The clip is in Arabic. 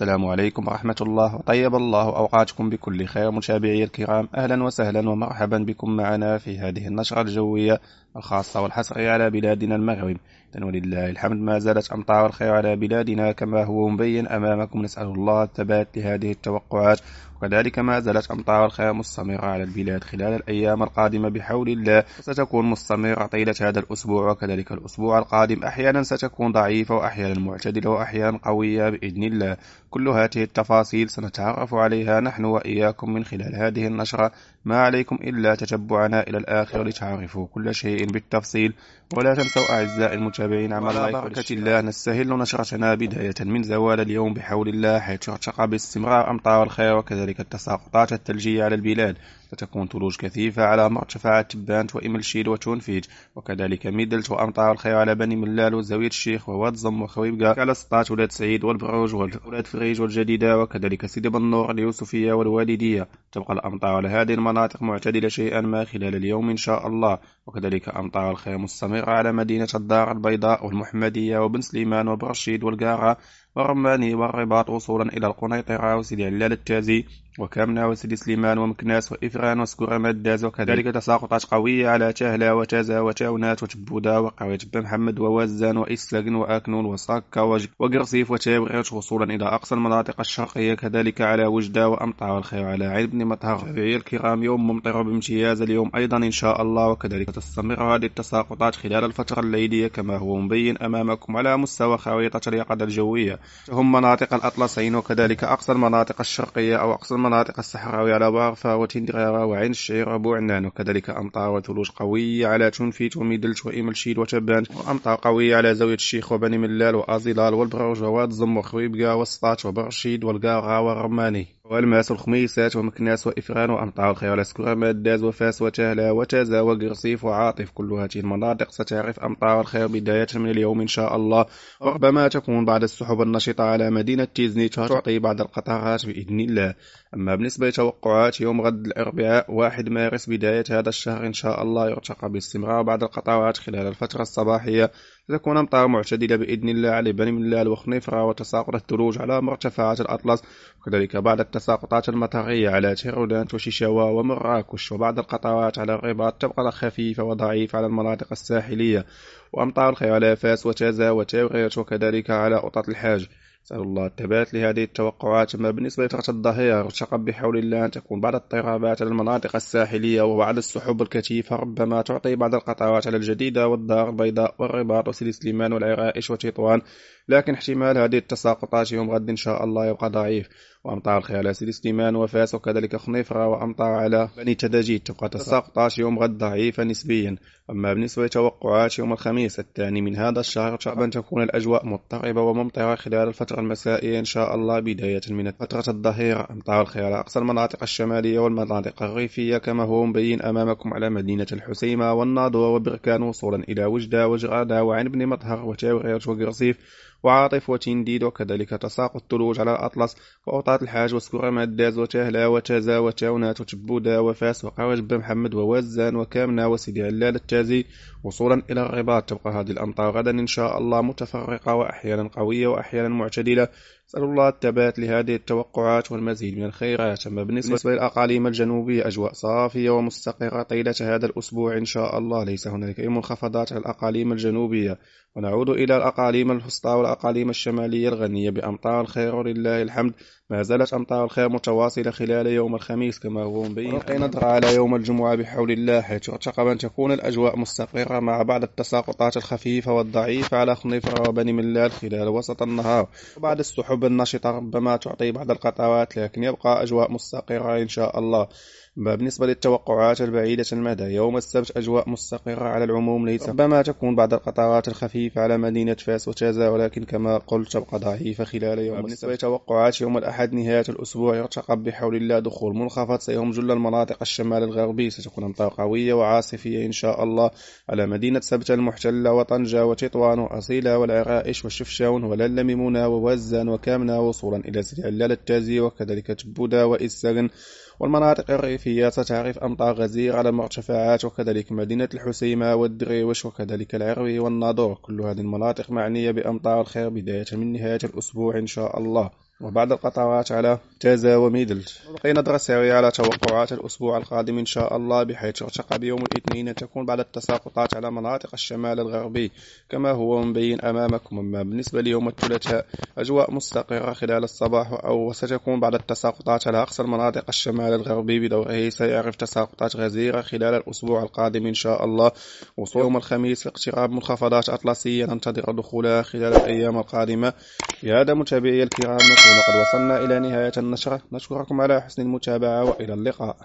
السلام عليكم ورحمة الله، وطيب الله أوقاتكم بكل خير. متابعي الكرام، أهلا وسهلا ومرحبا بكم معنا في هذه النشرة الجوية الخاصة والحصرية على بلادنا المغرب. ولله الحمد ما زالت أمطار الخير على بلادنا كما هو مبين أمامكم. نسأل الله الثبات لهذه التوقعات، وكذلك ما زالت أمطار الخير مستمرة على البلاد خلال الأيام القادمة بحول الله، ستكون مستمرة طيلة هذا الأسبوع وكذلك الأسبوع القادم. أحيانا ستكون ضعيفة وأحيانا معتدلة وأحيانا قوية بإذن الله. كل هذه التفاصيل سنتعرف عليها نحن وإياكم من خلال هذه النشرة. ما عليكم إلا تتبعنا إلى الآخر لتعرفوا كل شيء بالتفصيل. ولا تنسوا أعزائي المتابعين عمل لايك. بركة الله نستهل نشرتنا بداية من زوال اليوم بحول الله، حيث يرتقى باستمرار أمطار الخير وكذلك التساقطات الثلجية على البلاد. ستكون ثلوج كثيفة على مرتفعات تبانت وإملشيل وتونفيج، وكذلك ميدلت وأمطار الخير على بني ملال وزاوية الشيخ وواد زم وخويبقة، على سطات ولاد سعيد والبروج وولاد فريج والجديدة وكذلك سيدي بنور اليوسفية والوالدية. تبقى الأمطار على هذه المناطق معتدلة شيئا ما خلال اليوم إن شاء الله، وكذلك أمطار الخير مستمرة على مدينة الدار البيضاء والمحمدية وبن سليمان وبرشيد والقارة والرماني والرباط، وصولا إلى القنيطرة وسيدي علال التازي وكامنة وسيدي سليمان ومكناس وإفران وسكورة مداز، وكذلك تساقطات قوية على تاهلا وتازا وتاونات وتبودة وقرية بن محمد ووزان وإسلقن وأكنون وصاكا وقرصيف وتابريت، وصولا إلى أقصى المناطق الشرقية، كذلك على وجدة وأمطار الخير على عين بن مطهر. متابعي الكرام، يوم ممطر بامتياز اليوم أيضا إن شاء الله، وكذلك تستمر هذه التساقطات خلال الفترة الليلية كما هو مبين أمامكم على مستوى خريطة اليقظة الجوية. هم مناطق الأطلسين وكذلك أقصى المناطق الشرقية أو أقصى المناطق الصحراوية على بارفا وتندرارا وعين الشعير وبوعنان، وكذلك أمطار وثلوج قوية على تنفيت وميدلت وإملشيل وتبان، وأمطار قوية على زاوية الشيخ وبني ملال وأزيلال والبروج وواد زم وخويبقة والسطات وبرشيد والقاغا والرماني والماس والخميسات ومكناس وإفران، وأمطار الخير على سكورة مداز وفاس وتهلا وتازا وقرصيف وعاطف. كل هذه المناطق ستعرف أمطار الخير بداية من اليوم إن شاء الله، وربما تكون بعد السحب النشطة على مدينة تيزني تعطي بعض القطرات بإذن الله. أما بالنسبة لتوقعات يوم غد الأربعاء 1 مارس بداية هذا الشهر إن شاء الله، يرتقى باستمرار بعض القطرات خلال الفترة الصباحية. ستكون أمطار معتدلة بإذن الله على بني ملال وخنيفرة وتساقط الثلوج على مرتفعات الأطلس، وكذلك بعض التساقطات المطرية على تيرودانت وشيشاوا ومراكش، وبعض القطرات على الرباط تبقى خفيفة وضعيفة على المناطق الساحلية، وأمطار الخير على فاس وتازا وتاوريت وكذلك على أوطات الحاج. نسأل الله الثبات لهذه التوقعات. أما بالنسبة لفترة الظهيرة، يرتقب بحول الله أن تكون بعض الاضطرابات على المناطق الساحلية وبعض السحب الكثيفة، ربما تعطي بعض القطرات على الجديدة والدار البيضاء والرباط وسيدي سليمان والعرائش وتطوان، لكن احتمال هذه التساقطات يوم غد إن شاء الله يبقى ضعيف. وأمطار الخير على سيدي سليمان وفاس وكذلك خنيفرة وأمطار على بني تداجيت تبقى تساقطات يوم غد ضعيفة نسبيا. أما بالنسبة لتوقعات يوم الخميس 2 من هذا الشهر، يرتقب أن تكون الأجواء مضطربة وممطرة خلال الفترة المسائية إن شاء الله بداية من فترة الظهيرة. أمطار الخير على أقصى المناطق الشمالية والمناطق الريفية كما هو مبين أمامكم على مدينة الحسيمة والناظور وبركان، وصولا إلى وجدة وجرادة وعين بن مطهر وتاوريت وقرصيف وعاطف وتنديد، وكذلك تساقط الثلوج على الأطلس وأوطات الحاج وسكورة مداز وتهلا وتازا وتاونات وتبودة وفاس وقرج بن محمد ووزان وكامنة وسيدي علال التازي، وصولا إلى الرباط. تبقى هذه الأمطار غدا إن شاء الله متفرقة وأحيانا قوية وأحيانا معتدلة. نسأل الله الثبات لهذه التوقعات والمزيد من الخيرات. أما بالنسبة للأقاليم الجنوبية، أجواء صافية ومستقرة طيلة هذا الأسبوع إن شاء الله، ليس هناك أي منخفضات على الأقاليم الجنوبية. ونعود إلى الأقاليم الوسطى والأقاليم الشمالية الغنية بأمطار الخير ولله الحمد. ما زالت أمطار الخير متواصلة خلال يوم الخميس كما هو مبين. ونلقي نظرة على يوم الجمعة بحول الله، حيث يرتقب أن تكون الأجواء مستقرة مع بعض التساقطات الخفيفة والضعيفة على خنيفرة وبني ملال خلال وسط النهار، وبعد السحب النشطة ربما تعطي بعض القطرات، لكن يبقى أجواء مستقرة إن شاء الله. بالنسبة للتوقعات البعيدة المدى، يوم السبت أجواء مستقرة على العموم، ليس ربما تكون بعض القطرات الخفيفة على مدينة فاس وتازا، ولكن كما قلت تبقى ضعيفة خلال يوم. بالنسبة لتوقعات يوم الأحد نهاية الأسبوع، يرتقب بحول الله دخول منخفض سيهم جل المناطق الشمال الغربي، ستكون أمطار قوية وعاصفية إن شاء الله على مدينة سبتة المحتلة وطنجة وتطوان وأصيلة والعرائش وشفشاون وللميمونة ووزان وكامنة، وصولا إلى سيدي علال التازي وكذلك تبودة وإسسغن. والمناطق الريفية ستعرف أمطار غزيرة على المرتفعات، وكذلك مدينة الحسيمة والدريوش وكذلك العروي والناظور. كل هذه المناطق معنية بأمطار الخير بداية من نهاية الأسبوع إن شاء الله. وبعد القطرات على تازا وميدلج. نلقي نظرة سريعة على توقعات الأسبوع القادم إن شاء الله، بحيث يرتقى بيوم الاثنين تكون بعض التساقطات على مناطق الشمال الغربي كما هو مبين أمامكم. أما بالنسبة ليوم الثلاثاء أجواء مستقرة خلال الصباح وستكون بعض التساقطات على أقصى المناطق الشمال الغربي، بدوره سيعرف تساقطات غزيرة خلال الأسبوع القادم إن شاء الله. وصول يوم الخميس لاقتراب منخفضات أطلسية ننتظر دخولها خلال الأيام القادمة. بهذا متابعي الكرام نكون قد وصلنا إلى نهاية النشرة، نشكركم على حسن المتابعة وإلى اللقاء.